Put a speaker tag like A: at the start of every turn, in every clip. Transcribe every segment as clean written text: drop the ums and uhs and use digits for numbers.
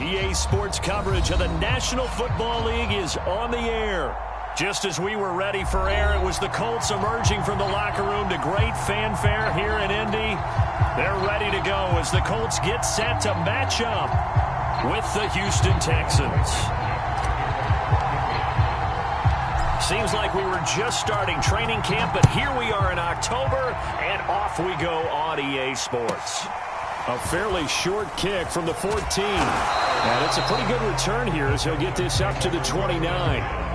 A: EA Sports coverage of the National Football League is on the air. Just as we were ready for air, it was the Colts emerging from the locker room to great fanfare here in Indy. They're ready to go as the Colts get set to match up with the Houston Texans. Seems like we were just starting training camp, but here we are in October, and off we go on EA Sports. A fairly short kick from the 14. And it's a pretty good return here as he'll get this up to the 29.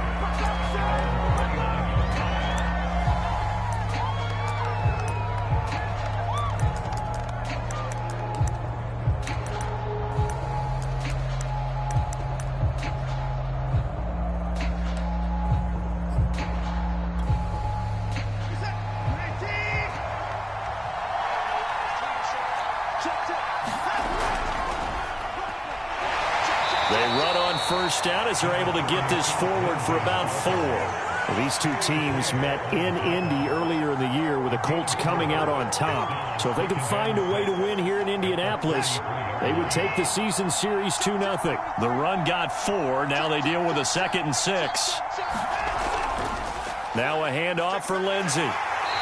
A: They run on first down as they're able to get this forward for about 4. Well, these two teams met in Indy earlier in the year with the Colts coming out on top. So if they can find a way to win here in Indianapolis, they would take the season series 2-0. The run got 4. Now they deal with a 2nd and 6. Now a handoff for Lindsey.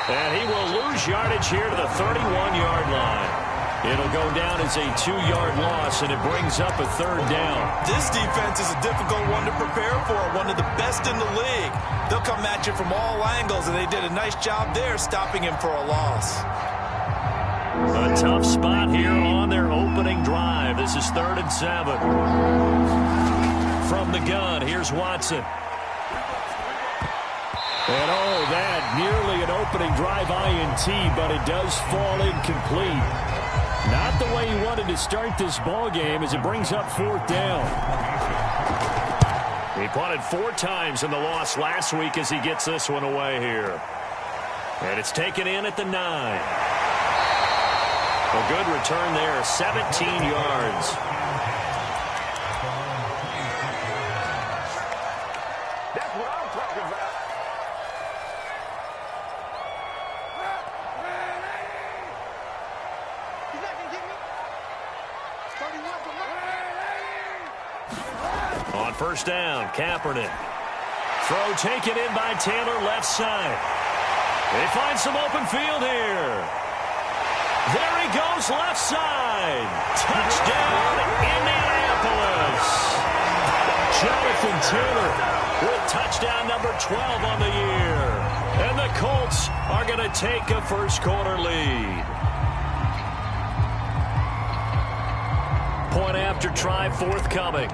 A: And he will lose yardage here to the 31-yard line. It'll go down as a 2-yard loss, and it brings up a 3rd down.
B: This defense is a difficult one to prepare for, one of the best in the league. They'll come at you from all angles, and they did a nice job there stopping him for a loss.
A: A tough spot here on their opening drive. This is 3rd and 7. From the gun, here's Watson. And oh, that nearly an opening drive INT, but it does fall incomplete. Not the way he wanted to start this ball game as it brings up 4th down. He punted 4 times in the loss last week as he gets this one away here. And it's taken in at the 9. A good return there, 17 yards.
C: That's what I'm talking about.
A: On first down, Kaepernick. Throw taken in by Taylor, left side. They find some open field here. There he goes, left side. Touchdown, Indianapolis. Jonathan Taylor with touchdown number 12 on the year. And the Colts are going to take a first-quarter lead. Point after try forthcoming.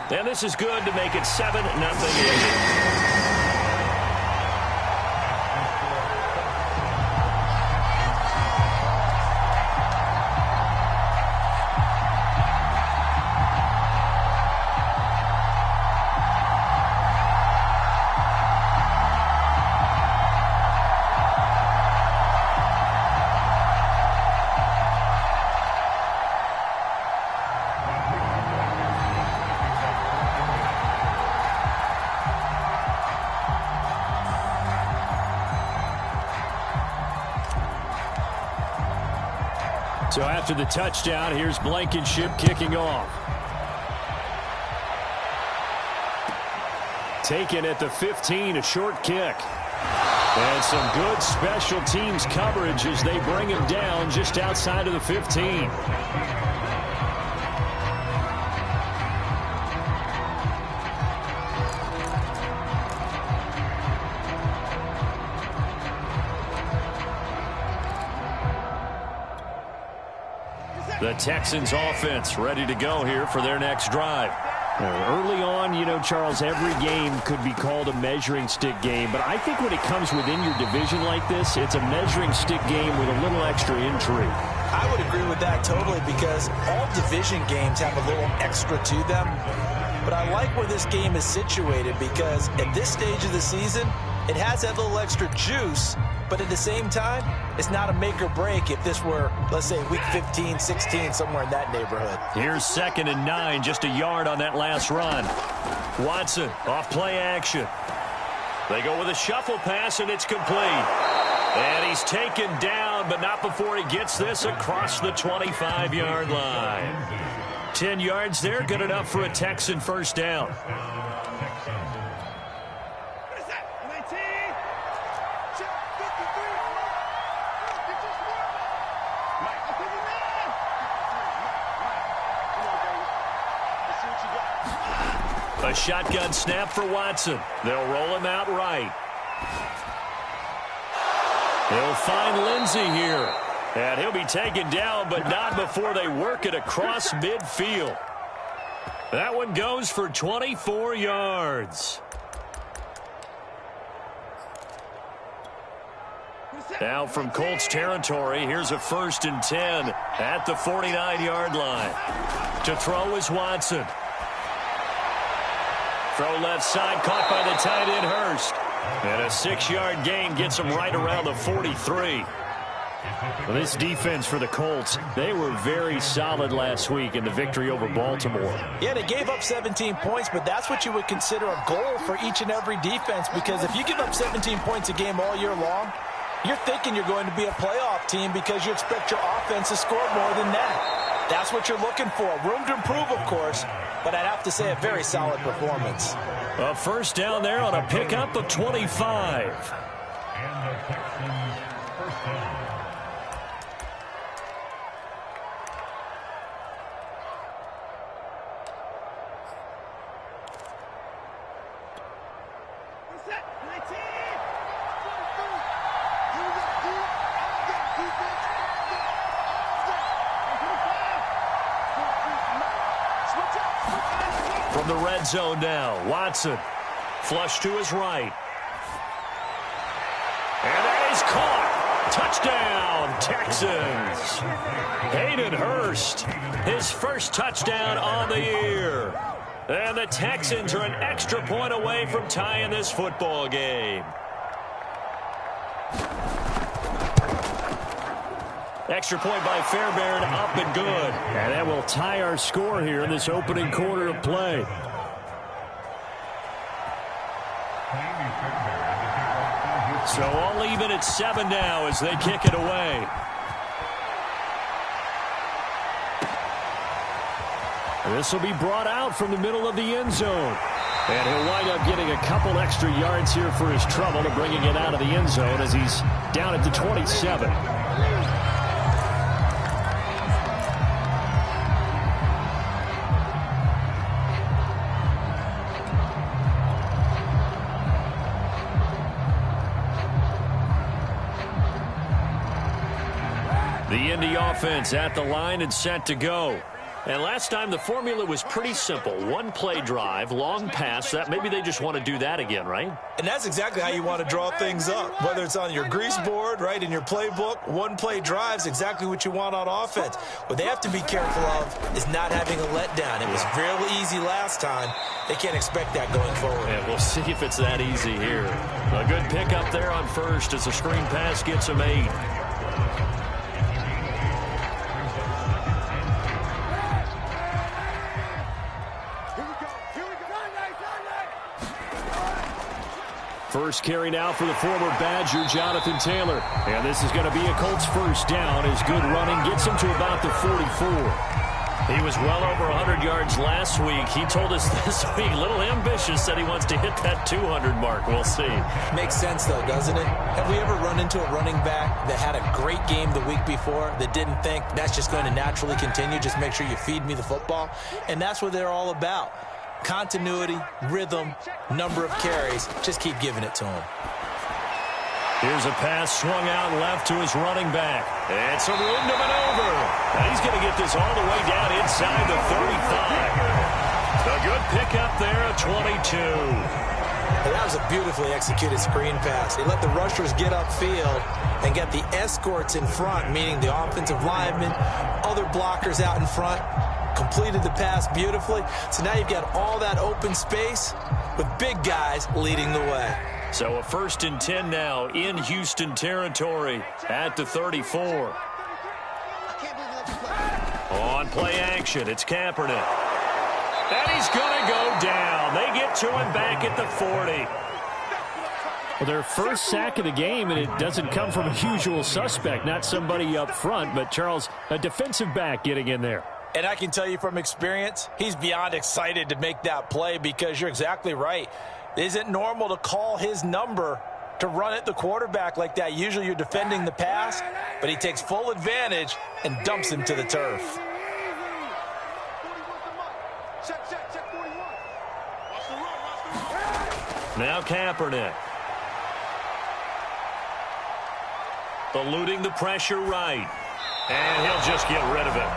A: And this is good to make it 7-0 Indy. So after the touchdown, here's Blankenship kicking off. Taken at the 15, a short kick. And some good special teams coverage as they bring him down just outside of the 15. The Texans offense ready to go here for their next drive. Early on, you know, Charles, every game could be called a measuring stick game. But I think when it comes within your division like this, it's a measuring stick game with a little extra intrigue.
B: I would agree with that totally because all division games have a little extra to them. But I like where this game is situated because at this stage of the season, it has that little extra juice. But at the same time, it's not a make or break if this were, let's say, week 15, 16, somewhere in that neighborhood.
A: Here's 2nd and 9, just a yard on that last run. Watson off play action. They go with a shuffle pass, and it's complete. And he's taken down down, but not before he gets this across the 25-yard line. 10 yards there, good enough for a Texan first down. A shotgun snap for Watson. They'll roll him out right. He'll find Lindsey here. And he'll be taken down, but not before they work it across midfield. That one goes for 24 yards. Now from Colts territory, here's a 1st and 10 at the 49-yard line. To throw is Watson. Throw left side, caught by the tight end Hurst. And a 6-yard gain gets him right around the 43. Well, this defense for the Colts, they were very solid last week in the victory over Baltimore.
B: Yeah, they gave up 17 points, but that's what you would consider a goal for each and every defense, because if you give up 17 points a game all year long, you're thinking you're going to be a playoff team because you expect your offense to score more than that. That's what you're looking for. Room to improve, of course, but I'd have to say a very solid performance.
A: A first down there on a pickup of 25.
D: And the Texans first down.
A: From the red zone now, Watson. Flush to his right. And that is caught. Touchdown, Texans. Hayden Hurst, his first touchdown on the year. And the Texans are an extra point away from tying this football game. Extra point by Fairbairn, up and good. And that will tie our score here in this opening quarter of play. So all even at 7 now as they kick it away. This will be brought out from the middle of the end zone. And he'll wind up getting a couple extra yards here for his trouble to bringing it out of the end zone as he's down at the 27. The Indy offense at the line and set to go. And last time the formula was pretty simple. One play drive, long pass. That maybe they just want to do that again, right?
B: And that's exactly how you want to draw things up. Whether it's on your grease board, right, in your playbook, one play drive is exactly what you want on offense. What they have to be careful of is not having a letdown. It was real easy last time. They can't expect that going forward.
A: Yeah, we'll see if it's that easy here. A good pickup there on first as the screen pass gets him 8. First carry now for the former Badger, Jonathan Taylor. And this is going to be a Colts first down as good running gets him to about the 44. He was well over 100 yards last week. He told us this week, a little ambitious, that he wants to hit that 200 mark. We'll see.
B: Makes sense, though, doesn't it? Have we ever run into a running back that had a great game the week before that didn't think that's just going to naturally continue? Just make sure you feed me the football. And that's what they're all about. Continuity, rhythm, number of carries. Just keep giving it to him.
A: Here's a pass swung out left to his running back. It's a room to maneuver. And he's going to get this all the way down inside the 35. A good pickup there at 22.
B: Well, that was a beautifully executed screen pass. They let the rushers get upfield and get the escorts in front, meaning the offensive linemen, other blockers out in front. Completed the pass beautifully. So now you've got all that open space with big guys leading the way.
A: So a 1st and 10 now in Houston territory at the 34. On play action, it's Kaepernick. And he's going to go down. They get to him back at the 40. Well, their first sack of the game, and it doesn't come from a usual suspect, not somebody up front, but Charles, a defensive back getting in there.
B: And I can tell you from experience, he's beyond excited to make that play because you're exactly right. It isn't normal to call his number to run at the quarterback like that. Usually you're defending the pass, but he takes full advantage and dumps him to the turf.
A: Now Kaepernick. Eluding the pressure right. And he'll just get rid of it.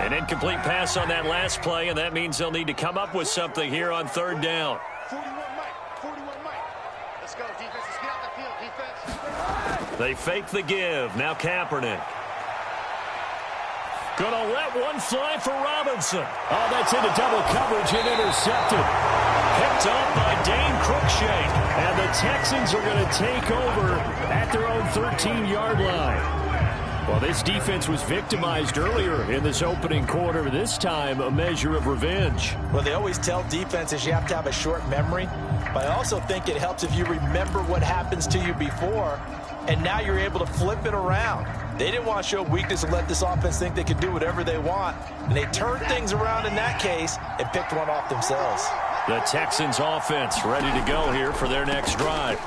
A: An incomplete pass on that last play, and that means they'll need to come up with something here on third down.
C: 41 Mike. Let's go, defense. Let's get out the field, defense.
A: They fake the give. Now Kaepernick. Gonna let one fly for Robinson. Oh, that's into double coverage and intercepted. Picked up by Dane Cruikshank. And the Texans are going to take over at their own 13-yard line. Well, this defense was victimized earlier in this opening quarter. This time, a measure of revenge.
B: Well, they always tell defenses you have to have a short memory, but I also think it helps if you remember what happens to you before, and now you're able to flip it around. They didn't want to show weakness and let this offense think they could do whatever they want, and they turned things around in that case and picked one off themselves.
A: The Texans offense ready to go here for their next drive.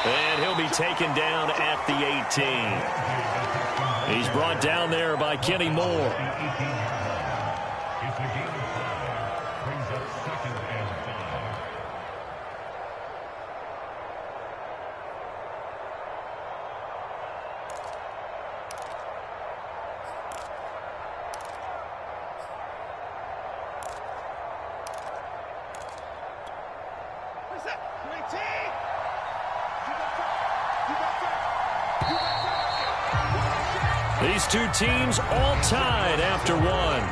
A: And he'll be taken down at the 18. He's brought down there by Kenny Moore. These two teams all tied after one.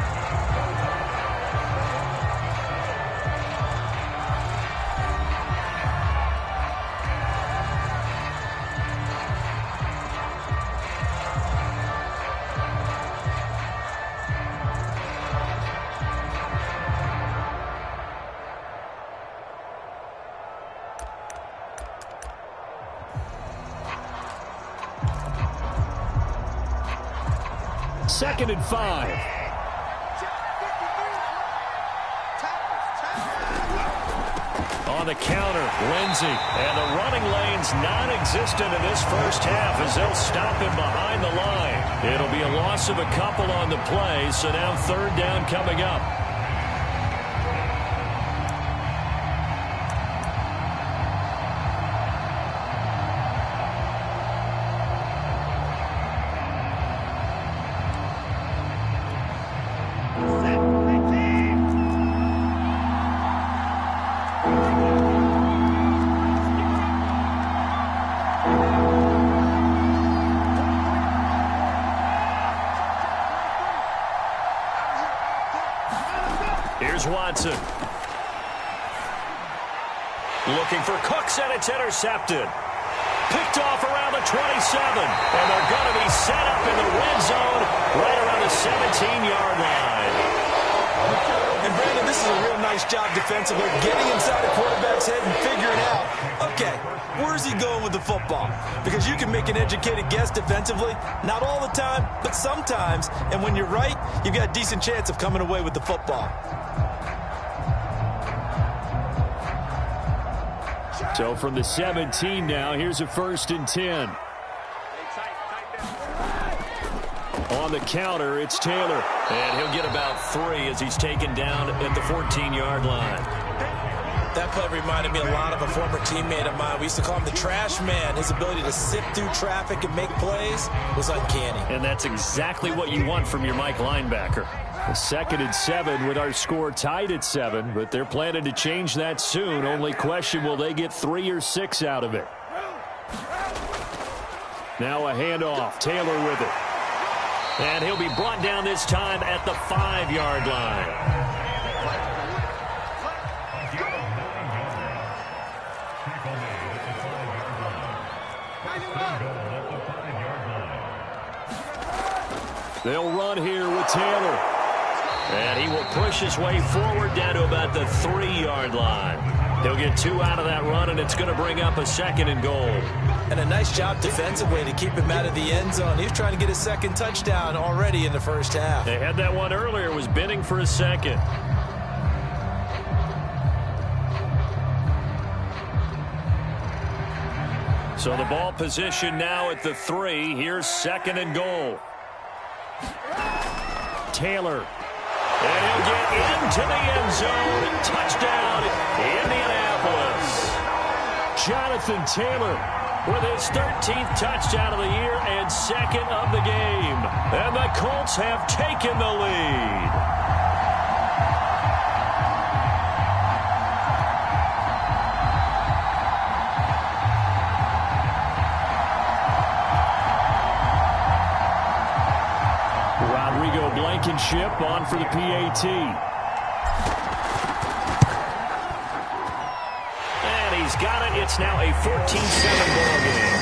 A: Second and 5. On the counter, Lindsey. And the running lane's non-existent in this first half as they'll stop him behind the line. It'll be a loss of a couple on the play, so now third down coming up. Here's Watson. Looking for Cooks, and it's intercepted. Picked off around the 27. And they're going to be set up in the red zone right around the 17-yard line.
B: And Brandon, this is a real nice job defensively, getting inside a quarterback's head and figuring out, okay, where's he going with the football? Because you can make an educated guess defensively, not all the time, but sometimes. And when you're right, you've got a decent chance of coming away with the football.
A: So from the 17 now, here's a 1st and 10. On the counter, it's Taylor. And he'll get about 3 as he's taken down at the 14-yard line.
B: That play reminded me a lot of a former teammate of mine. We used to call him the trash man. His ability to sift through traffic and make plays was uncanny.
A: And that's exactly what you want from your Mike linebacker. The 2nd and 7 with our score tied at 7, but they're planning to change that soon. Only question, will they get 3 or 6 out of it? Now a handoff. Taylor with it. And he'll be brought down this time at the 5-yard line. They'll run here with Taylor. And he will push his way forward down to about the 3-yard line. He'll get 2 out of that run, and it's going to bring up a 2nd and goal.
B: And a nice job defensively to keep him out of the end zone. He was trying to get his 2nd touchdown already in the first half.
A: They had that one earlier, was bidding for a 2nd. So the ball position now at the 3. Here's 2nd and goal. Taylor. And he'll get into the end zone. Touchdown, Indianapolis. Jonathan Taylor with his 13th touchdown of the year and 2nd of the game. And the Colts have taken the lead. Blankenship on for the PAT. And he's got it. It's now a 14-7 ball game.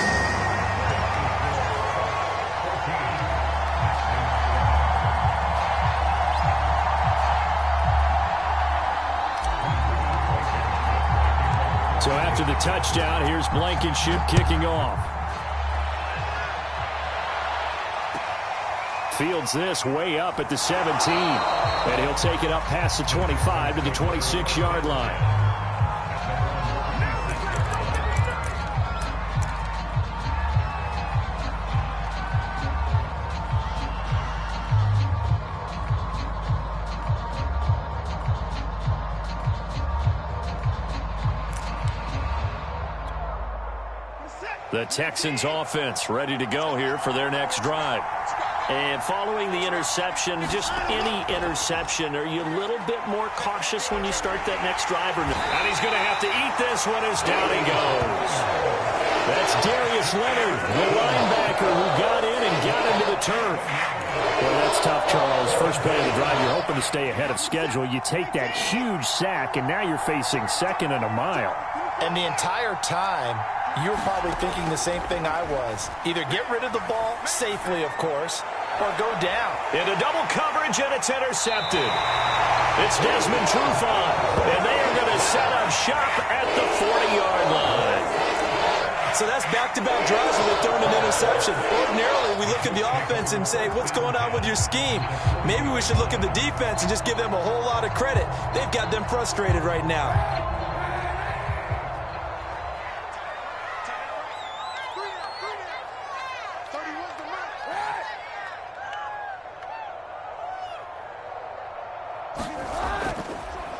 A: So after the touchdown, here's Blankenship kicking off. Fields this way up at the 17. And he'll take it up past the 25 to the 26-yard line. The Texans offense ready to go here for their next drive. And following the interception, just any interception, are you a little bit more cautious when you start that next drive? Or no? And he's going to have to eat this one as down he goes. That's Darius Leonard, the linebacker who got in and got into the turf. Well, that's tough, Charles. First play of the drive, you're hoping to stay ahead of schedule. You take that huge sack, and now you're facing 2nd and a mile.
B: And the entire time, you were probably thinking the same thing I was. Either get rid of the ball, safely, of course, or go down.
A: Into double coverage, and it's intercepted. It's Desmond Trufant, and they are going to set up shop at the 40-yard line.
B: So that's back-to-back drives where they're throwing an interception. Ordinarily, we look at the offense and say, what's going on with your scheme? Maybe we should look at the defense and just give them a whole lot of credit. They've got them frustrated right now.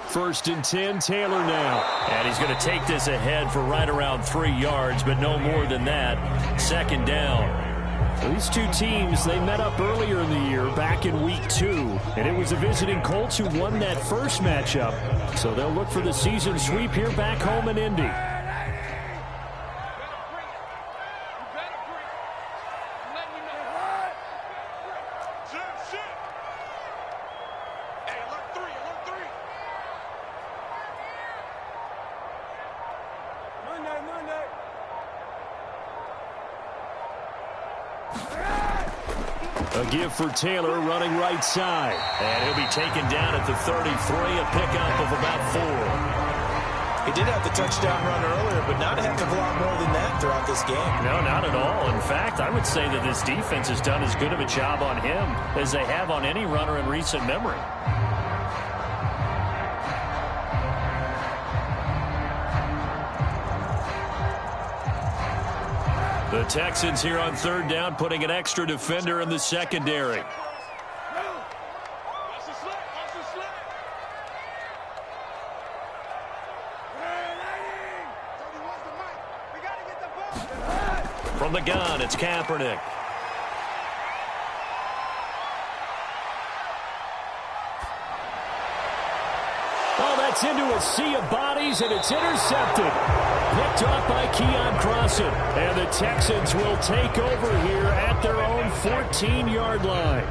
A: First and 10, Taylor now. And he's going to take this ahead for right around 3 yards, but no more than that. 2nd down. Well, these two teams, they met up earlier in the year, back in week 2. And it was the visiting Colts who won that first matchup. So they'll look for the season sweep here back home in Indy. A give for Taylor running right side. And he'll be taken down at the 33, a pickup of about 4.
B: He did have the touchdown run earlier, but not a heck of a lot more than that throughout this game.
A: No, not at all. In fact, I would say that this defense has done as good of a job on him as they have on any runner in recent memory. The Texans here on 3rd down, putting an extra defender in the secondary. From the gun, it's Kaepernick. Oh, that's into a sea of bodies, and it's intercepted. Picked off by Keon Crossan. And the Texans will take over here at their own 14-yard line.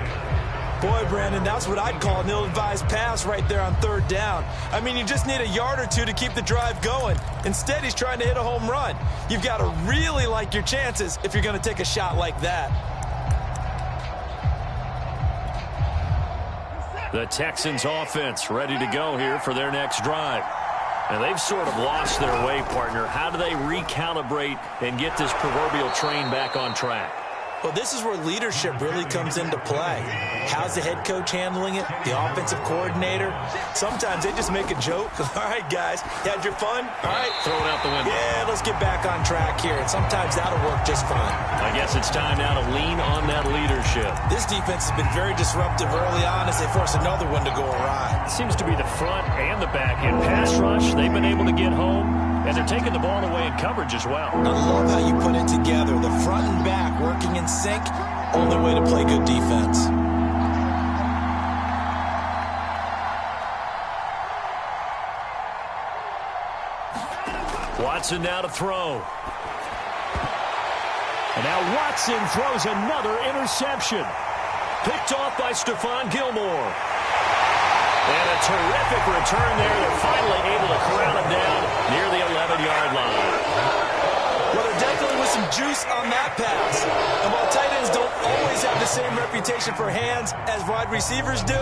B: Boy, Brandon, that's what I'd call an ill-advised pass right there on 3rd down. I mean, you just need a yard or two to keep the drive going. Instead, he's trying to hit a home run. You've got to really like your chances if you're going to take a shot like that.
A: The Texans offense ready to go here for their next drive. And they've sort of lost their way, partner. How do they recalibrate and get this proverbial train back on track?
B: Well, this is where leadership really comes into play. How's the head coach handling it? The offensive coordinator? Sometimes they just make a joke. All right, guys, you had your fun? All right.
A: Throw it out the window.
B: Yeah, let's get back on track here. And sometimes that'll work just fine.
A: I guess it's time now to lean on that leadership.
B: This defense has been very disruptive early on as they force another one to go awry.
A: It seems to be the front and the back. In pass rush, they've been able to get home, and they're taking the ball away in coverage as well.
B: I love how you put it together. The front and back working in sync, only way to play good defense.
A: Watson now to throw. And now Watson throws another interception. Picked off by Stephon Gilmore. And a terrific return there. They're finally able to corral him down near the 11-yard line.
B: Well, there definitely was some juice on that pass. And while tight ends don't always have the same reputation for hands as wide receivers do,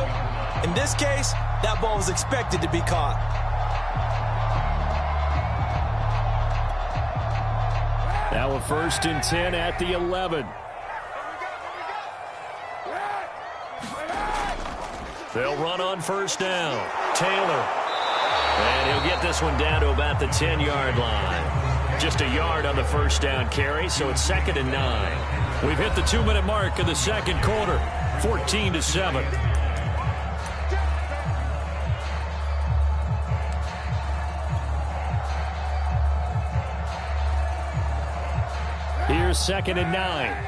B: in this case, that ball was expected to be caught.
A: Now a 1st and 10 at the 11. They'll run on 1st down. Taylor. And he'll get this one down to about the 10-yard line. Just a yard on the 1st down carry, so it's 2nd and 9. We've hit the 2-minute mark of the second quarter. 14-7. Here's 2nd and 9.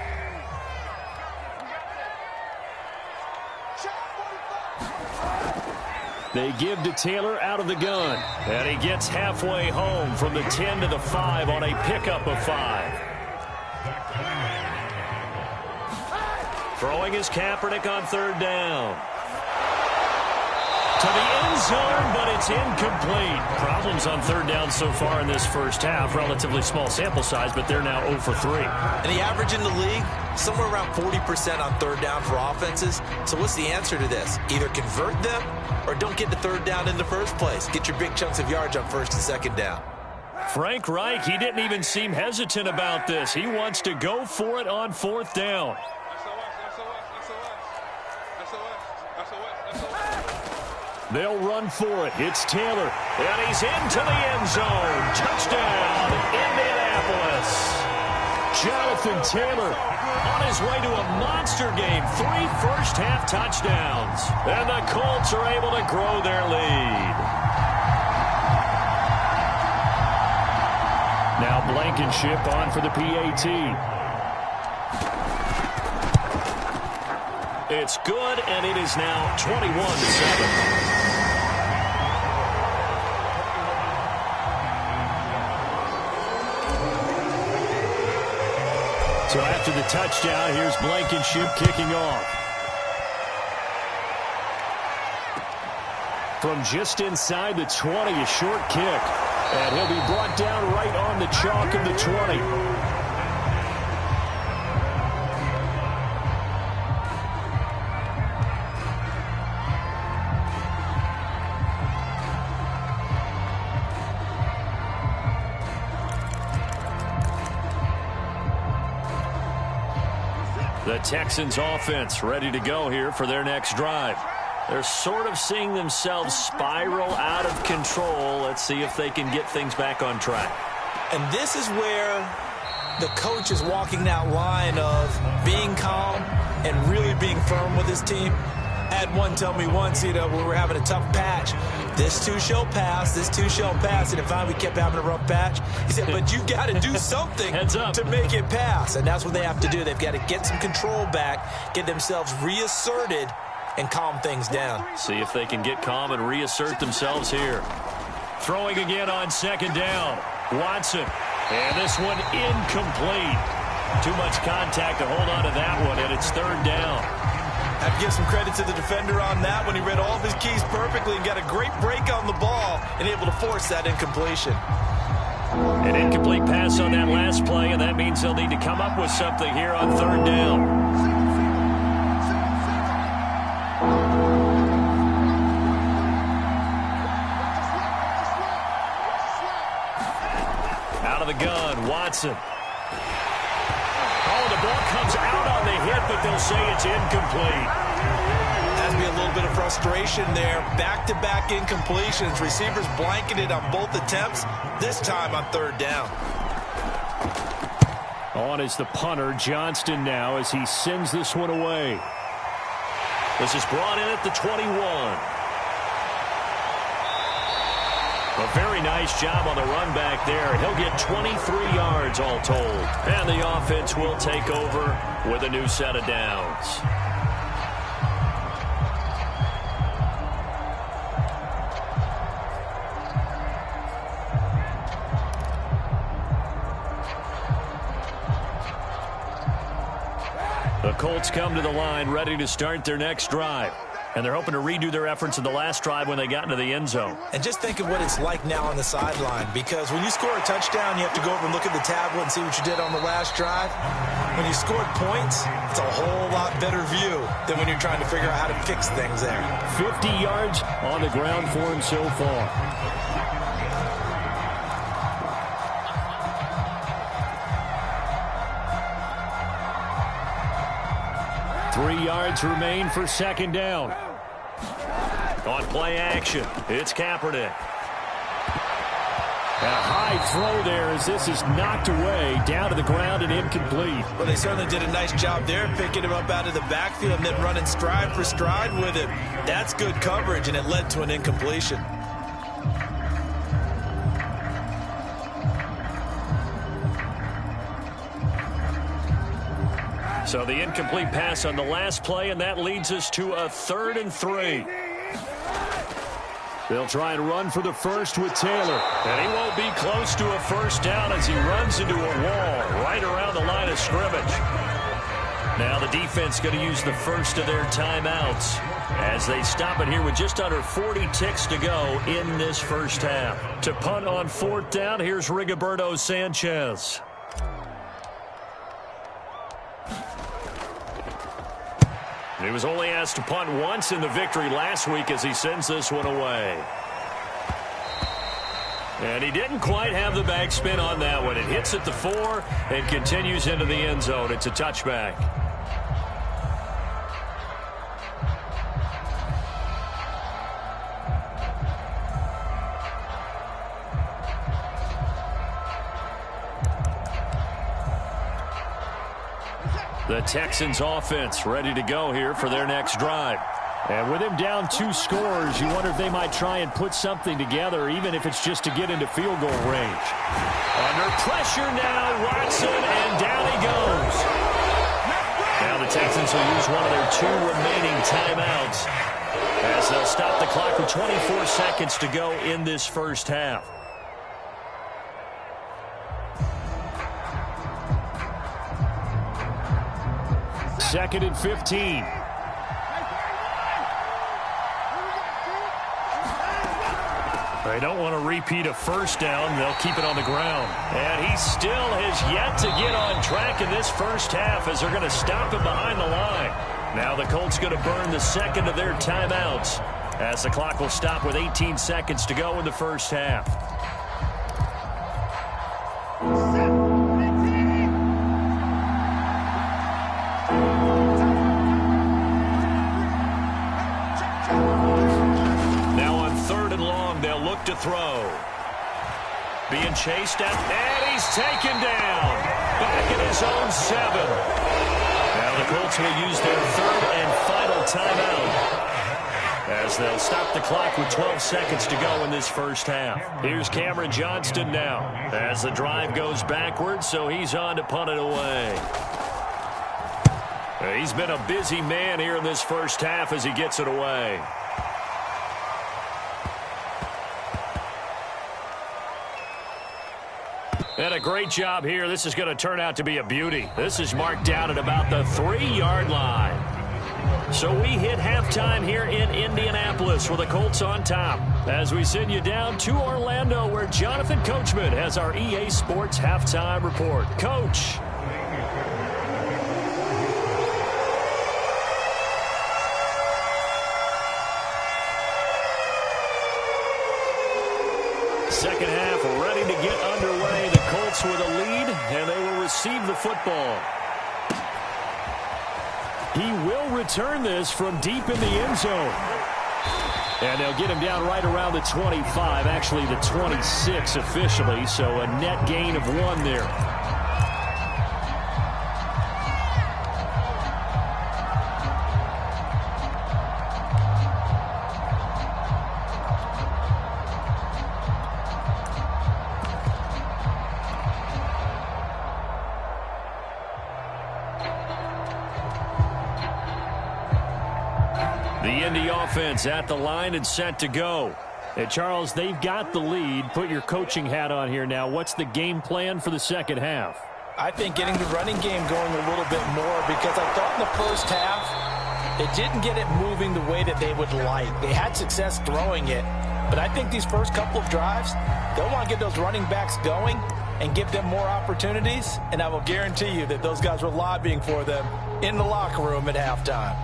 A: They give to Taylor out of the gun. And he gets halfway home from the 10 to the 5 on a pickup of 5. Throwing is Kaepernick on 3rd down. To the end zone, but it's incomplete. Problems on 3rd down so far in this first half. Relatively small sample size, but they're now 0 for 3.
B: And the average in the league, somewhere around 40% on 3rd down for offenses. So what's the answer to this? Either convert them or don't get to 3rd down in the first place. Get your big chunks of yards on 1st and 2nd down.
A: Frank Reich, he didn't even seem hesitant about this. He wants to go for it on 4th down. They'll run for it. It's Taylor. And he's into the end zone. Touchdown, Indianapolis. Jonathan Taylor on his way to a monster game. 3 first-half touchdowns. And the Colts are able to grow their lead. Now Blankenship on for the PAT. It's good, and it is now 21-7. So after the touchdown, here's Blankenship kicking off. From just inside the 20, a short kick. And he'll be brought down right on the chalk of the 20. The Texans offense ready to go here for their next drive. They're sort of seeing themselves spiral out of control. Let's see if they can get things back on track.
B: And this is where the coach is walking that line of being calm and really being firm with his team. I had one tell me once, when we were having a tough patch, this too shall pass, this too shall pass. And if we kept having a rough patch, he said, but you got to do something to make it pass. And that's what they have to do. They've got to get some control back, get themselves reasserted, and calm things down.
A: See if they can get calm and reassert themselves here. Throwing again on 2nd down. Watson. And this one incomplete. Too much contact to hold on to that one, and it's 3rd down.
B: I have to give some credit to the defender on that when he read all of his keys perfectly and got a great break on the ball and able to force that incompletion.
A: An incomplete pass on that last play, and that means they'll need to come up with something here on 3rd down. Out of the gun, Watson. Oh, the ball comes out on the hit, but they'll say it's incomplete.
B: Has to be a little bit of frustration there. Back-to-back incompletions. Receivers blanketed on both attempts, this time on third down.
A: On is the punter, Johnston, now as he sends this one away. This is brought in at the 21. A very nice job on the run back there. He'll get 23 yards all told. And the offense will take over with a new set of downs. The Colts come to the line ready to start their next drive. And they're hoping to redo their efforts in the last drive when they got into the end zone.
B: And just think of what it's like now on the sideline, because when you score a touchdown, you have to go over and look at the tablet and see what you did on the last drive. When you scored points, it's a whole lot better view than when you're trying to figure out how to fix things there.
A: 50 yards on the ground for him so far. Three yards remain for second down. On play action, it's Kaepernick. A high throw there as this is knocked away, down to the ground and incomplete.
B: Well, they certainly did a nice job there, picking him up out of the backfield and then running stride for stride with him. That's good coverage, and it led to an incompletion.
A: So the incomplete pass on the last play, and that leads us to a 3rd and 3. They'll try and run for the first with Taylor. And he won't be close to a first down as he runs into a wall right around the line of scrimmage. Now the defense going to use the first of their timeouts as they stop it here with just under 40 ticks to go in this first half. To punt on 4th down, here's Rigoberto Sanchez. He was only asked to punt once in the victory last week as he sends this one away. And he didn't quite have the backspin on that one. It hits at the 4 and continues into the end zone. It's a touchback. The Texans offense ready to go here for their next drive. And with him down 2 scores, you wonder if they might try and put something together, even if it's just to get into field goal range. Under pressure now, Watson, and down he goes. Now the Texans will use one of their 2 remaining timeouts as they'll stop the clock with 24 seconds to go in this first half. 2nd and 15. They don't want to repeat a first down. They'll keep it on the ground. And he still has yet to get on track in this first half as they're going to stop him behind the line. Now the Colts going to burn the 2nd of their timeouts as the clock will stop with 18 seconds to go in the first half. To throw. Being chased out, and he's taken down. Back in his own 7. Now the Colts will use their 3rd and final timeout as they'll stop the clock with 12 seconds to go in this first half. Here's Cameron Johnston now as the drive goes backwards, so he's on to punt it away. He's been a busy man here in this first half as he gets it away. And a great job here. This is going to turn out to be a beauty. This is marked down at about the 3-yard line. So we hit halftime here in Indianapolis with the Colts on top as we send you down to Orlando where Jonathan Coachman has our EA Sports halftime report. Coach. second half ready to get underway. The Colts with a lead, and they will receive the football. He will return this from deep in the end zone. And they'll get him down right around the 25, actually the 26 officially, so a net gain of 1 there. The Indy offense at the line and set to go. And Charles, they've got the lead. Put your coaching hat on here now. What's the game plan for the second half?
B: I think getting the running game going a little bit more, because I thought in the first half it didn't get it moving the way that they would like. They had success throwing it, but I think these first couple of drives, they'll want to get those running backs going and give them more opportunities, and I will guarantee you that those guys were lobbying for them in the locker room at halftime.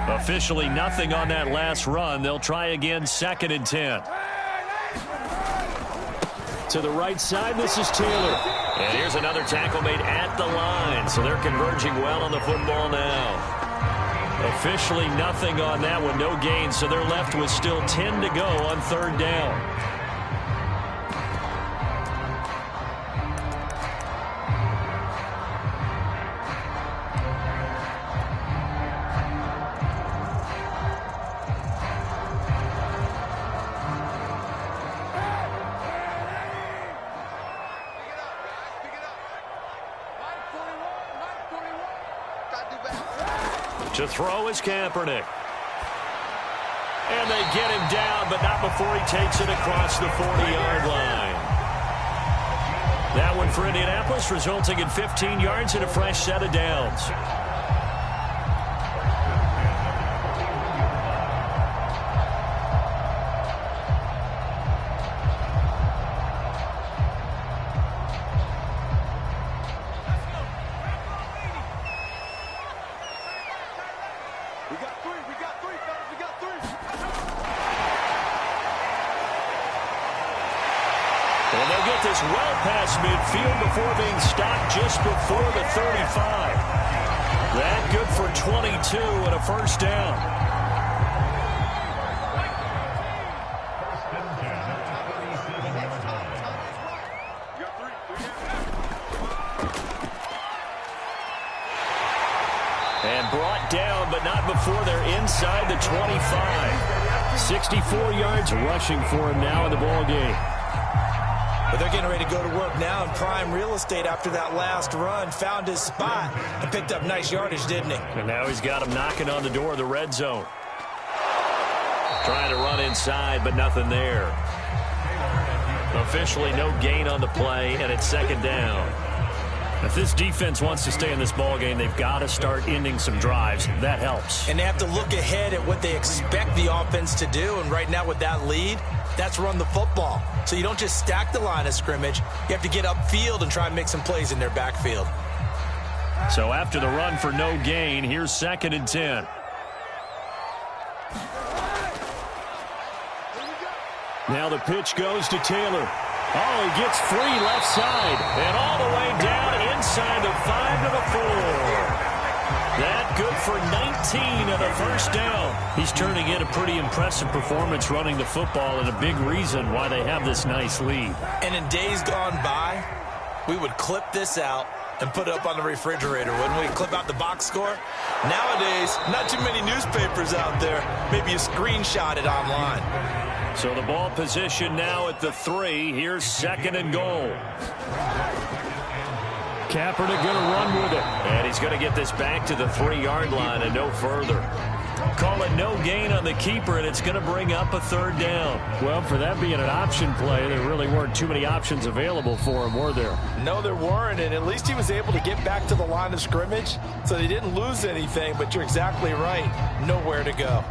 A: Officially nothing on that last run. They'll try again, 2nd and 10. To the right side, this is Taylor.
C: And here's another tackle made at the line. So they're converging well on the football now.
A: Officially nothing on that one. No gain, so they're left with still 10 to go on 3rd down.
C: To throw is Kaepernick.
A: And they get him down, but not before he takes it across the 40-yard line. That one for Indianapolis, resulting in 15 yards and a fresh set of downs. And they'll get this well past midfield before being stopped just before the 35. That good for 22 and a first down. And brought down, but not before they're inside the 25. 64 yards rushing for him now in the ball game.
B: But they're getting ready to go to work now in prime real estate after that last run. Found his spot and picked up nice yardage, didn't he?
A: And now he's got him knocking on the door of the red zone.
C: Trying to run inside, but nothing there. Officially no gain on the play, and it's 2nd down.
A: If this defense wants to stay in this ball game, they've got to start ending some drives. That helps.
B: And they have to look ahead at what they expect the offense to do. And right now with that lead, that's run the football. So you don't just stack the line of scrimmage. You have to get upfield and try and make some plays in their backfield.
A: So after the run for no gain, here's 2nd and 10. Now the pitch goes to Taylor. Oh, he gets free left side. And all the way down inside the 5 to the 4. That good for 19 and a first down. He's turning in a pretty impressive performance running the football, and a big reason why they have this nice lead.
B: And in days gone by, we would clip this out and put it up on the refrigerator, wouldn't we? Clip out the box score. Nowadays, not too many newspapers out there. Maybe you screenshot it online.
A: So the ball position now at the 3. Here's 2nd and goal. Kaepernick going to run with it.
C: And he's going to get this back to the 3-yard line and no further.
A: Call it no gain on the keeper, and it's going to bring up a 3rd down. Well, for that being an option play, there really weren't too many options available for him, were there?
B: No, there weren't, and at least he was able to get back to the line of scrimmage, so they didn't lose anything, but you're exactly right. Nowhere to go.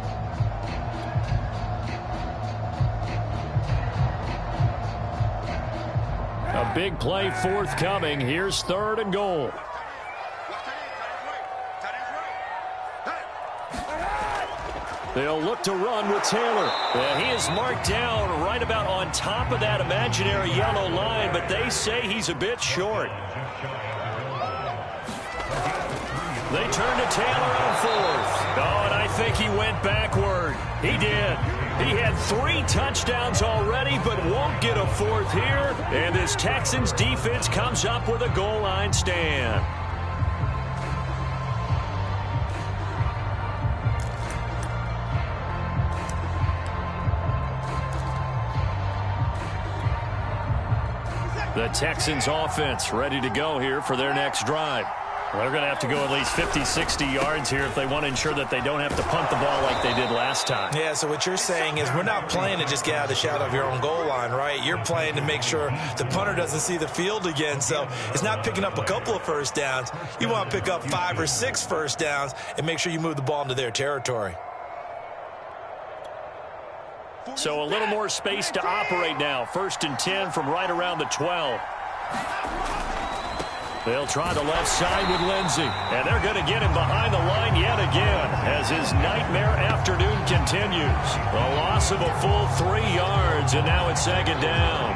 A: A big play forthcoming. Here's 3rd and goal. They'll look to run with Taylor. He is marked down right about on top of that imaginary yellow line, but they say he's a bit short. They turn to Taylor on fourth. Oh, and I think he went backward. He did. He had 3 touchdowns already, but won't get a fourth here. And this Texans defense comes up with a goal line stand. The Texans offense ready to go here for their next drive. Well, they're going to have to go at least 50, 60 yards here if they want to ensure that they don't have to punt the ball like they did last time.
B: Yeah, so what you're saying is we're not playing to just get out of the shadow of your own goal line, right? You're playing to make sure the punter doesn't see the field again. So it's not picking up a couple of first downs. You want to pick up 5 or 6 first downs and make sure you move the ball into their territory.
A: So a little more space to operate now. 1st and 10 from right around the 12. They'll try the left side with Lindsey. And they're going to get him behind the line yet again as his nightmare afternoon continues. A loss of a full 3 yards, and now it's 2nd down.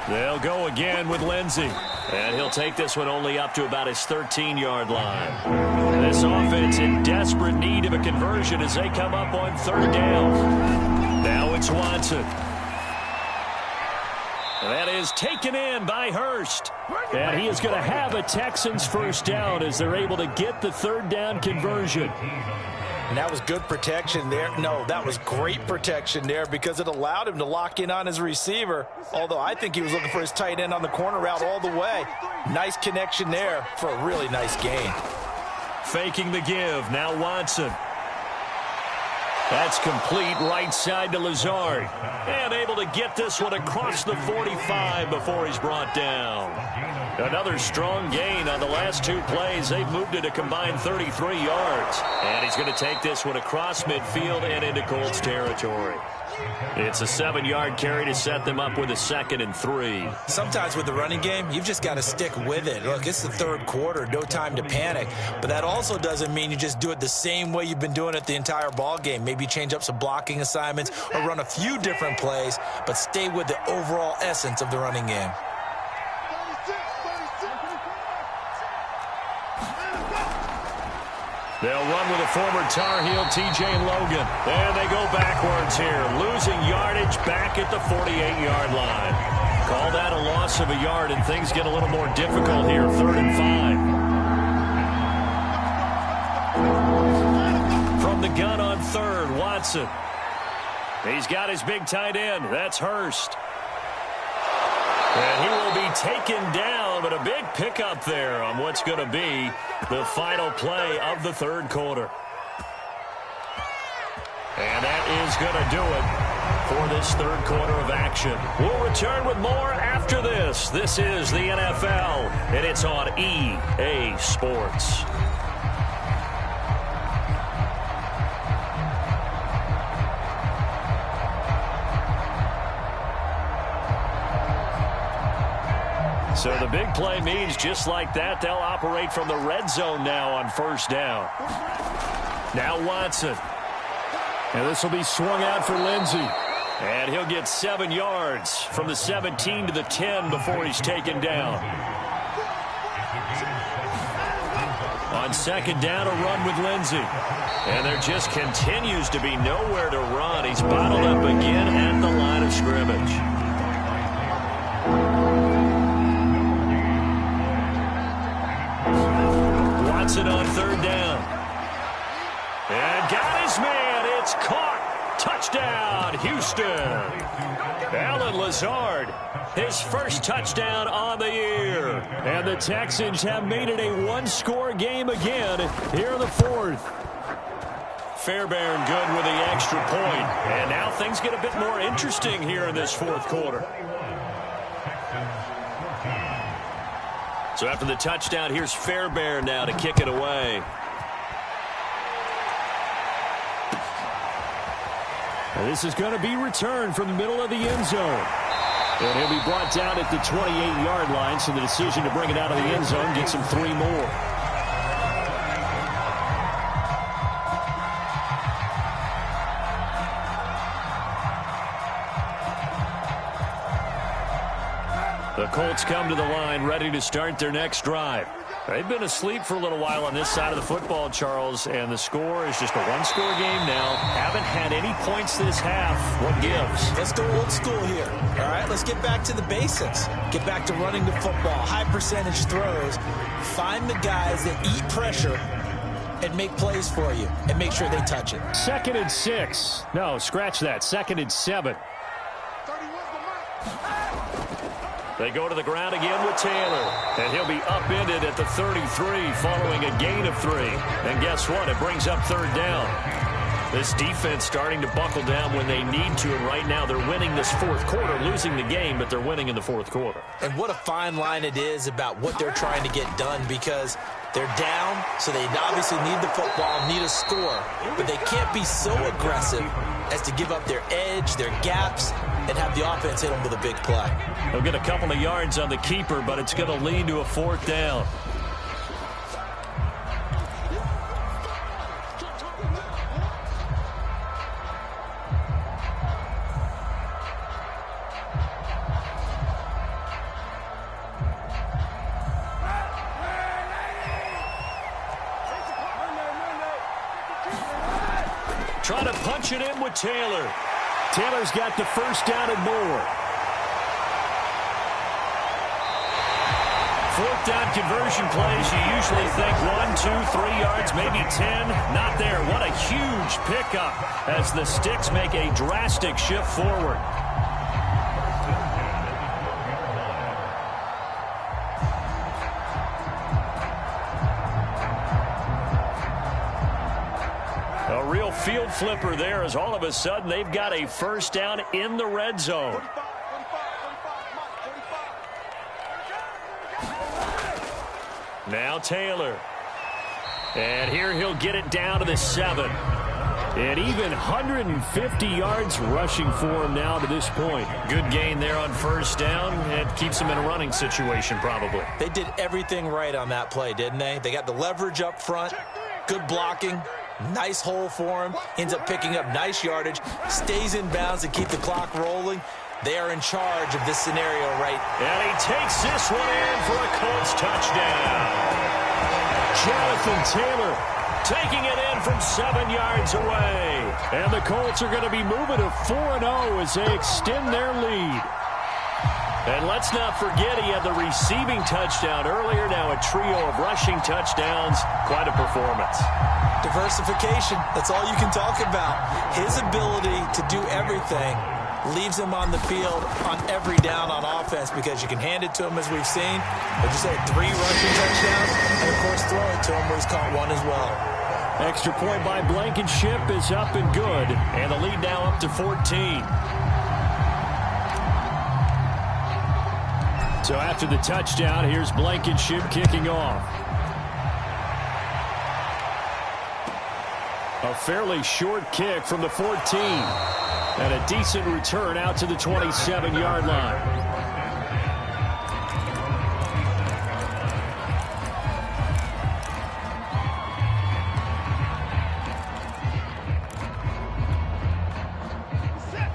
A: They'll go again with Lindsey. And he'll take this one only up to about his 13-yard line. This offense in desperate need of a conversion as they come up on 3rd down. Now it's Watson. That is taken in by Hurst. And he is going to have a Texans first down as they're able to get the 3rd down conversion.
B: And that was good protection there. No, that was great protection there because it allowed him to lock in on his receiver. Although I think he was looking for his tight end on the corner route all the way. Nice connection there for a really nice gain.
A: Faking the give. Now Watson. That's complete right side to Lazard. And able to get this one across the 45 before he's brought down. Another strong gain on the last 2 plays. They've moved it a combined 33 yards. And he's going to take this one across midfield and into Colts territory. It's a 7-yard carry to set them up with a 2nd and 3.
B: Sometimes with the running game, you've just got to stick with it. Look, it's the 3rd quarter, no time to panic. But that also doesn't mean you just do it the same way you've been doing it the entire ball game. Maybe change up some blocking assignments or run a few different plays, but stay with the overall essence of the running game.
A: They'll run with a former Tar Heel, T.J. Logan. And they go backwards here, losing yardage back at the 48-yard line. Call that a loss of a yard, and things get a little more difficult here, 3rd and 5. From the gun on 3rd, Watson. He's got his big tight end. That's Hurst. And he will be taken down, but a big pickup there on what's going to be the final play of the 3rd quarter. And that is going to do it for this 3rd quarter of action. We'll return with more after this. This is the NFL, and it's on EA Sports. So the big play means just like that, they'll operate from the red zone now on 1st down. Now Watson. And this will be swung out for Lindsey. And he'll get 7 yards from the 17 to the 10 before he's taken down. On 2nd down, a run with Lindsey. And there just continues to be nowhere to run. He's bottled up again at the line of scrimmage. Watson on 3rd down. And got his man. It's caught. Touchdown, Houston. Alan Lazard, his first touchdown on the year. And the Texans have made it a one-score game again here in the 4th. Fairbairn good with the extra point. And now things get a bit more interesting here in this 4th quarter. So after the touchdown, here's Fairbairn now to kick it away. And this is going to be returned from the middle of the end zone. And he'll be brought down at the 28-yard line, so the decision to bring it out of the end zone gets him 3 more. The Colts come to the line ready to start their next drive. They've been asleep for a little while on this side of the football, Charles, and the score is just a one-score game now. Haven't had any points this half. What gives?
B: Let's go old school here. All right, let's get back to the basics. Get back to running the football, high percentage throws. Find the guys that eat pressure and make plays for you and make sure they touch it.
A: 2nd and 6. No, scratch that. 2nd and 7. They go to the ground again with Taylor. And he'll be upended at the 33 following a gain of 3. And guess what? It brings up 3rd down. This defense starting to buckle down when they need to. And right now they're winning this 4th quarter, losing the game, but they're winning in the 4th quarter.
B: And what a fine line it is about what they're trying to get done, because they're down, so they obviously need the football, need a score. But they can't be so aggressive as to give up their edge, their gaps, and have the offense hit them with a big play.
A: They'll get a couple of yards on the keeper, but it's going to lead to a 4th down. Trying to punch it in with Taylor. Taylor's got the 1st down and more. 4th down conversion plays, you usually think 1, 2, 3 yards, maybe 10. Not there. What a huge pickup as the Sticks make a drastic shift forward. A real field flipper there, as all of a sudden they've got a 1st down in the red zone. Now Taylor. And here he'll get it down to the 7. And even 150 yards rushing for him now to this point. Good gain there on 1st down. It keeps him in a running situation probably.
B: They did everything right on that play, didn't they? They got the leverage up front, good blocking. Nice hole for him. Ends up picking up nice yardage. Stays in bounds to keep the clock rolling. They are in charge of this scenario, right?
A: And he takes this one in for a Colts touchdown. Jonathan Taylor taking it in from 7 yards away. And the Colts are going to be moving to 4-0 as they extend their lead. And let's not forget he had the receiving touchdown earlier. Now a trio of rushing touchdowns. Quite a performance.
B: Diversification, that's all you can talk about. His ability to do everything leaves him on the field on every down on offense, because you can hand it to him, as we've seen. But you said 3 rushing touchdowns, and of course throw it to him where he's caught 1 as well.
A: Extra point by Blankenship is up and good. And the lead now up to 14. So after the touchdown, here's Blankenship kicking off. A fairly short kick from the 14. And a decent return out to the 27-yard line.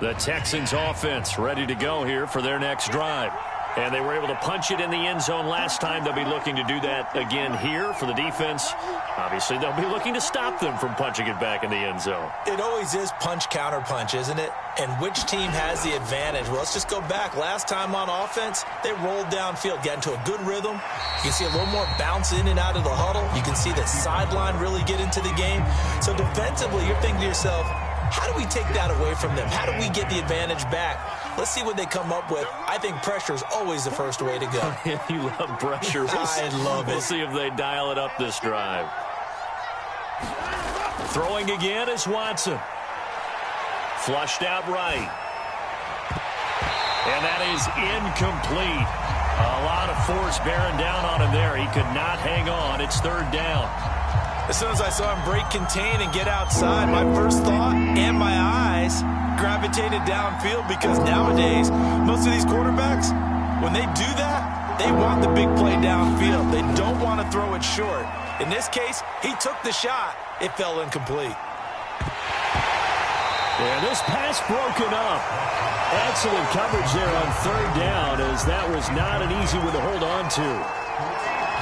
A: The Texans offense ready to go here for their next drive. And they were able to punch it in the end zone last time. They'll be looking to do that again here for the defense. Obviously, they'll be looking to stop them from punching it back in the end zone.
B: It always is punch-counter-punch, isn't it? And which team has the advantage? Well, let's just go back. Last time on offense, they rolled downfield, got into a good rhythm. You can see a little more bounce in and out of the huddle. You can see the sideline really get into the game. So defensively, you're thinking to yourself, how do we take that away from them? How do we get the advantage back? Let's see what they come up with. I think pressure is always the first way to go.
A: You love pressure.
B: I love it.
A: We'll see if they dial it up this drive. Throwing again is Watson. Flushed out right. And that is incomplete. A lot of force bearing down on him there. He could not hang on. It's 3rd down.
B: As soon as I saw him break contain and get outside, my first thought and my eyes gravitated downfield, because nowadays, most of these quarterbacks, when they do that, they want the big play downfield. They don't want to throw it short. In this case, he took the shot. It fell incomplete.
A: Yeah, this pass broken up. Excellent coverage there on third down, as that was not an easy one to hold on to.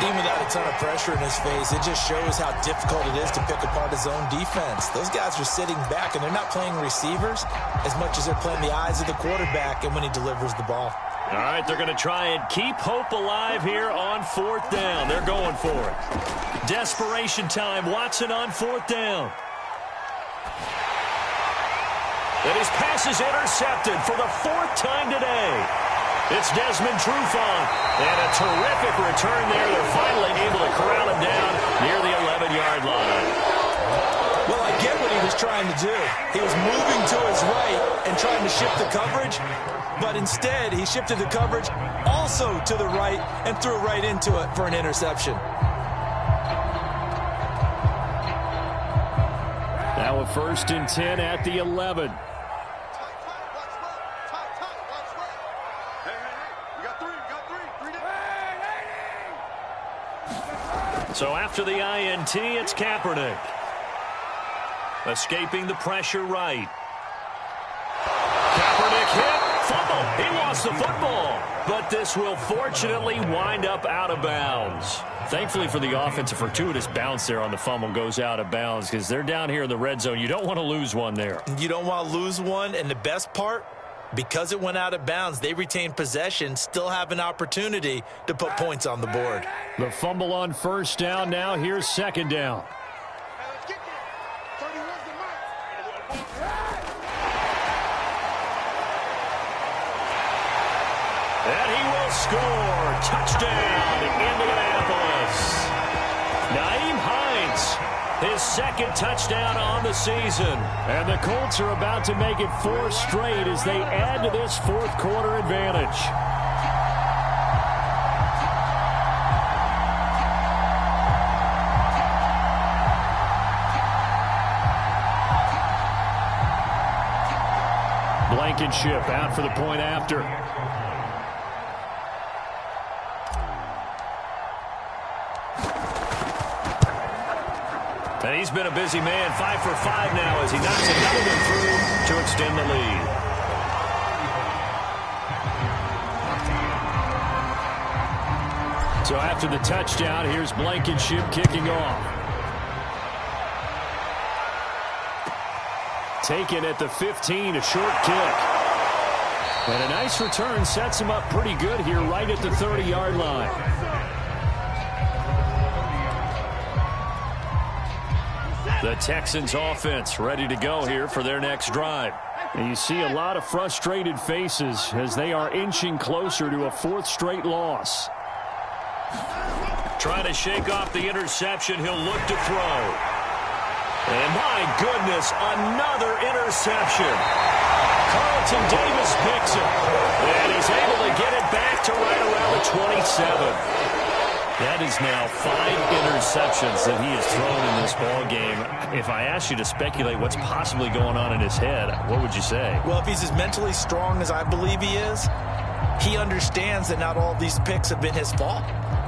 B: Even without a ton of pressure in his face, it just shows how difficult it is to pick apart his own defense. Those guys are sitting back, and they're not playing receivers as much as they're playing the eyes of the quarterback and when he delivers the ball.
A: All right, they're going to try and keep hope alive here on fourth down. They're going for it. Desperation time. Watson on fourth down. And his pass is intercepted for the fourth time today. It's Desmond Trufant. And a terrific return there. They're finally able to corral him down near the 11-yard line.
B: Well, I get what he was trying to do. He was moving to his right and trying to shift the coverage. But instead, he shifted the coverage also to the right and threw right into it for an interception.
A: Now a 1st and 10 at the 11. So after the INT, it's Kaepernick. Escaping the pressure right. Kaepernick hit. Fumble. He lost the football. But this will fortunately wind up out of bounds. Thankfully for the offense, a fortuitous bounce there on the fumble goes out of bounds, because they're down here in the red zone. You don't want to lose one there.
B: You don't want to lose one, and the best part, because it went out of bounds, they retain possession, still have an opportunity to put points on the board.
A: The fumble on first down. Now here's second down. And he will score. Touchdown, Indianapolis. Nyheim Hines, his second touchdown on the season. And the Colts are about to make it 4 straight as they add to this fourth quarter advantage. Blankenship out for the point after. And he's been a busy man, 5 for 5 now as he knocks another one through to extend the lead. So after the touchdown, here's Blankenship kicking off. Taken at the 15, a short kick. And a nice return sets him up pretty good here right at the 30-yard line. The Texans offense ready to go here for their next drive. And you see a lot of frustrated faces as they are inching closer to a 4th straight loss. Trying to shake off the interception. He'll look to throw. And my goodness, another interception. Carlton Davis picks it. And he's able to get it back to right around the 27. That is now 5 interceptions that he has thrown in this ball game. If I asked you to speculate what's possibly going on in his head, what would you say?
B: Well, if he's as mentally strong as I believe he is, he understands that not all of these picks have been his fault.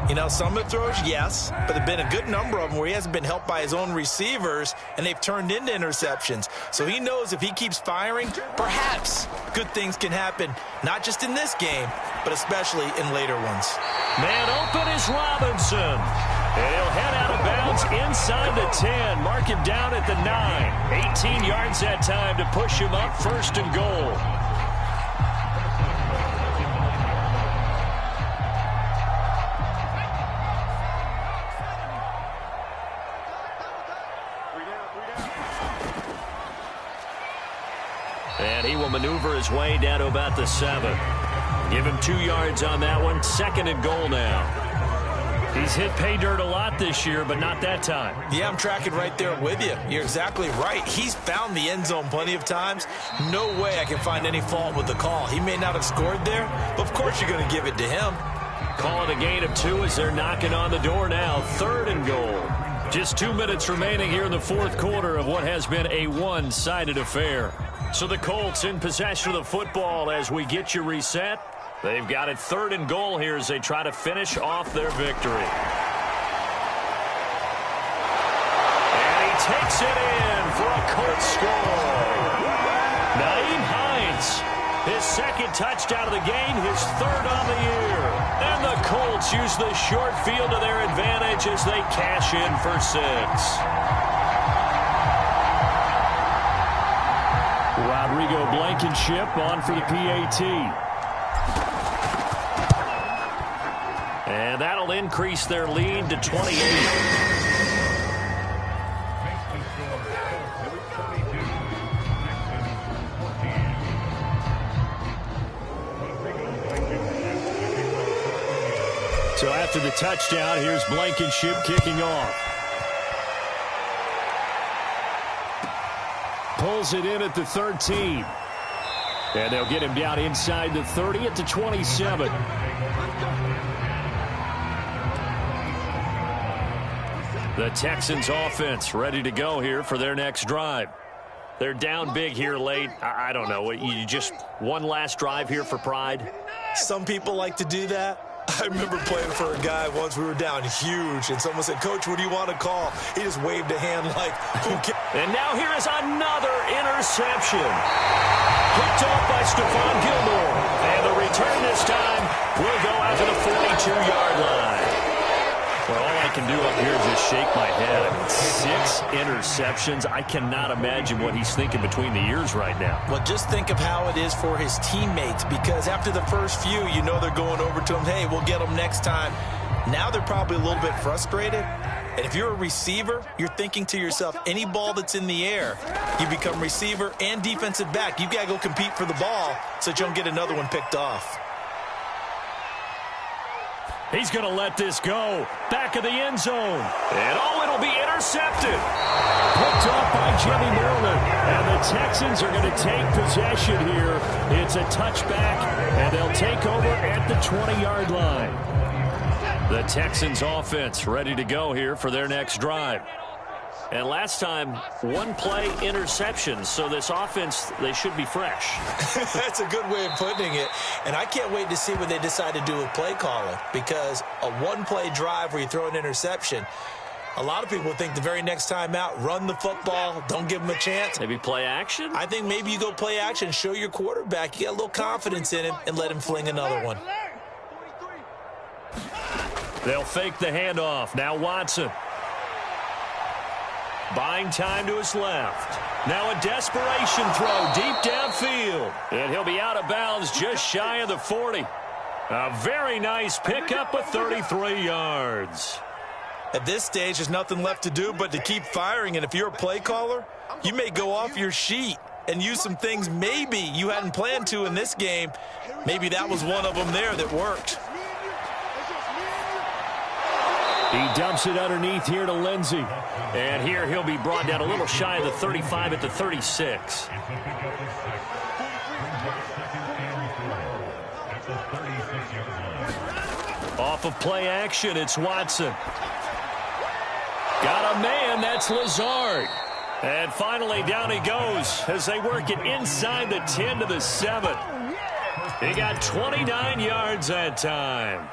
B: You know, some of the throws, yes, but there have been a good number of them where he hasn't been helped by his own receivers, and they've turned into interceptions. So he knows if he keeps firing, perhaps good things can happen, not just in this game, but especially in later ones.
A: Man open is Robinson. And he'll head out of bounds inside the 10. Mark him down at the 9. 18 yards that time to push him up 1st and goal. And he will maneuver his way down to about the 7. Give him 2 yards on that one. 2nd and goal now. He's hit pay dirt a lot this year, but not that time.
B: Yeah, I'm tracking right there with you. You're exactly right. He's found the end zone plenty of times. No way I can find any fault with the call. He may not have scored there, but of course you're going to give it to him.
A: Call it a gain of 2 as they're knocking on the door now. 3rd and goal. Just 2 minutes remaining here in the fourth quarter of what has been a one-sided affair. So the Colts in possession of the football as we get you reset. They've got it 3rd and goal here as they try to finish off their victory. And he takes it in for a Colts score. Nyheim Hines, his 2nd touchdown of the game, his 3rd on the year. And the Colts use the short field to their advantage as they cash in for 6. Rodrigo Blankenship on for the PAT. And that'll increase their lead to 28. So after the touchdown, here's Blankenship kicking off. Pulls it in at the 13. And they'll get him down inside the 30 at the 27. The Texans offense ready to go here for their next drive. They're down big here late. I don't know. You just one last drive here for pride?
B: Some people like to do that. I remember playing for a guy once. We were down huge, and someone said, "Coach, what do you want to call?" He just waved a hand like, who cares?
A: And now here is another interception. Picked off by Stephon Gilmore. And the return this time will go out to the 42-yard line. Well, all I can do up here is just shake my head. I mean, 6 interceptions. I cannot imagine what he's thinking between the ears right now.
B: Well, just think of how it is for his teammates, because after the first few, you know they're going over to him, hey, we'll get them next time. Now they're probably a little bit frustrated. And if you're a receiver, you're thinking to yourself, any ball that's in the air, you become receiver and defensive back. You've got to go compete for the ball so that you don't get another one picked off.
A: He's going to let this go. Back of the end zone. And it'll be intercepted. Picked off by Jimmy Moreland. And the Texans are going to take possession here. It's a touchback, and they'll take over at the 20-yard line. The Texans offense ready to go here for their next drive. And last time, 1-play interception. So this offense, they should be fresh.
B: That's a good way of putting it. And I can't wait to see what they decide to do with play calling, because a 1-play drive where you throw an interception, a lot of people think the very next time out, run the football, don't give them a chance.
A: Maybe play action?
B: I think maybe you go play action, show your quarterback, you get a little confidence in him, and let him fling another one.
A: They'll fake the handoff. Now Watson. Buying time to his left. Now a desperation throw deep downfield. And he'll be out of bounds just shy of the 40. A very nice pickup of 33 yards.
B: At this stage, there's nothing left to do but to keep firing. And if you're a play caller, you may go off your sheet and use some things maybe you hadn't planned to in this game. Maybe that was one of them there that worked.
A: He dumps it underneath here to Lindsey. And here he'll be brought down a little shy of the 35 at the 36. Off of play action, it's Watson. Got a man, that's Lazard. And finally down he goes as they work it inside the 10 to the 7. He got 29 yards that time.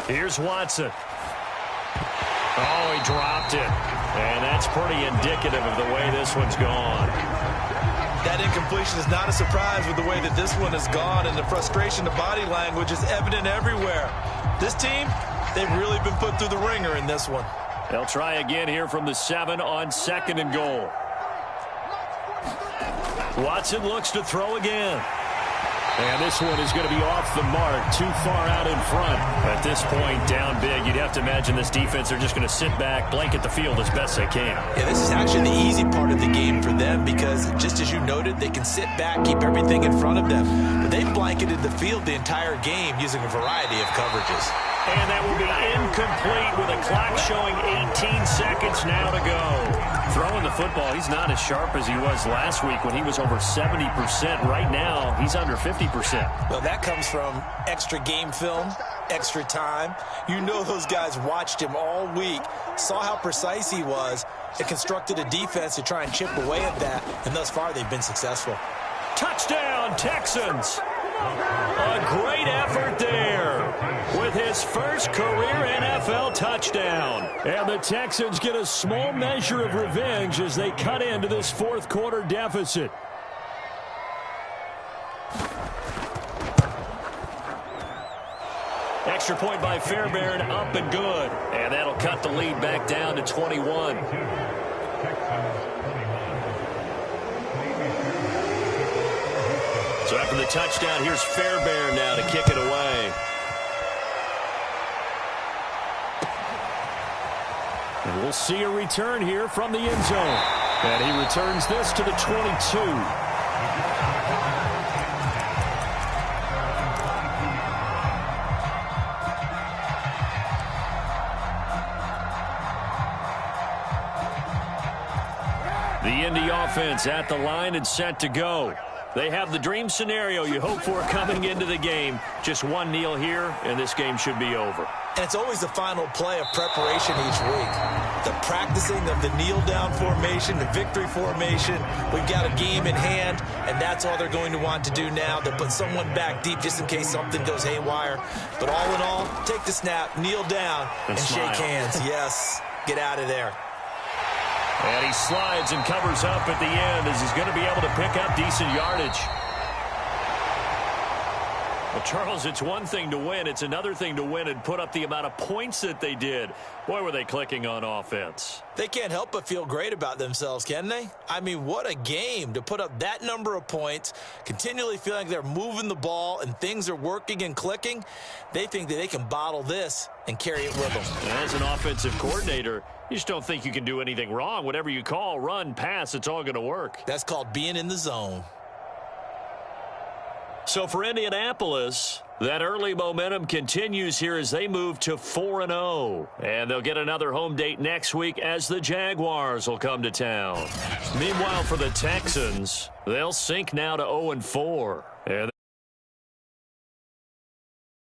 A: Here's Watson. Oh, he dropped it. And that's pretty indicative of the way this one's gone.
B: That incompletion is not a surprise with the way that this one has gone, and the frustration, the body language is evident everywhere. This team, they've really been put through the ringer in this one.
A: They'll try again here from the 7 on 2nd and goal. Watson looks to throw again. And this one is going to be off the mark, too far out in front. At this point, down big, you'd have to imagine this defense are just going to sit back, blanket the field as best they can.
B: Yeah, this is actually the easy part of the game for them, because just as you noted, they can sit back, keep everything in front of them. But They blanketed the field the entire game using a variety of coverages.
A: And that will be incomplete with a clock showing 18 seconds now to go. Throwing the football, he's not as sharp as he was last week when he was over 70%. Right now, he's under 50%.
B: Well, that comes from extra game film, extra time. You know those guys watched him all week, saw how precise he was, and constructed a defense to try and chip away at that, and thus far they've been successful.
A: Touchdown, Texans! A great effort there with his first career NFL touchdown. And the Texans get a small measure of revenge as they cut into this fourth quarter deficit. Extra point by Fairbairn, up and good. And that'll cut the lead back down to 21. So after the touchdown, here's Fairbairn now to kick it away. And we'll see a return here from the end zone. And he returns this to the 22. The Indy offense at the line and set to go. They have the dream scenario you hope for coming into the game. Just one kneel here, and this game should be over.
B: And it's always the final play of preparation each week. The practicing of the kneel-down formation, the victory formation. We've got a game in hand, and that's all they're going to want to do now. They'll put someone back deep just in case something goes haywire. But all in all, take the snap, kneel down, and shake hands. Yes, get out of there.
A: And he slides and covers up at the end as he's going to be able to pick up decent yardage. Well, Charles, it's one thing to win. It's another thing to win and put up the amount of points that they did. Boy, were they clicking on offense.
B: They can't help but feel great about themselves, can they? I mean, what a game to put up that number of points, continually feeling like they're moving the ball and things are working and clicking. They think that they can bottle this and carry it with them.
A: As an offensive coordinator, you just don't think you can do anything wrong. Whatever you call, run, pass, it's all going to work.
B: That's called being in the zone.
A: So for Indianapolis, that early momentum continues here as they move to 4-0. And they'll get another home date next week as the Jaguars will come to town. Meanwhile, for the Texans, they'll sink now to 0-4.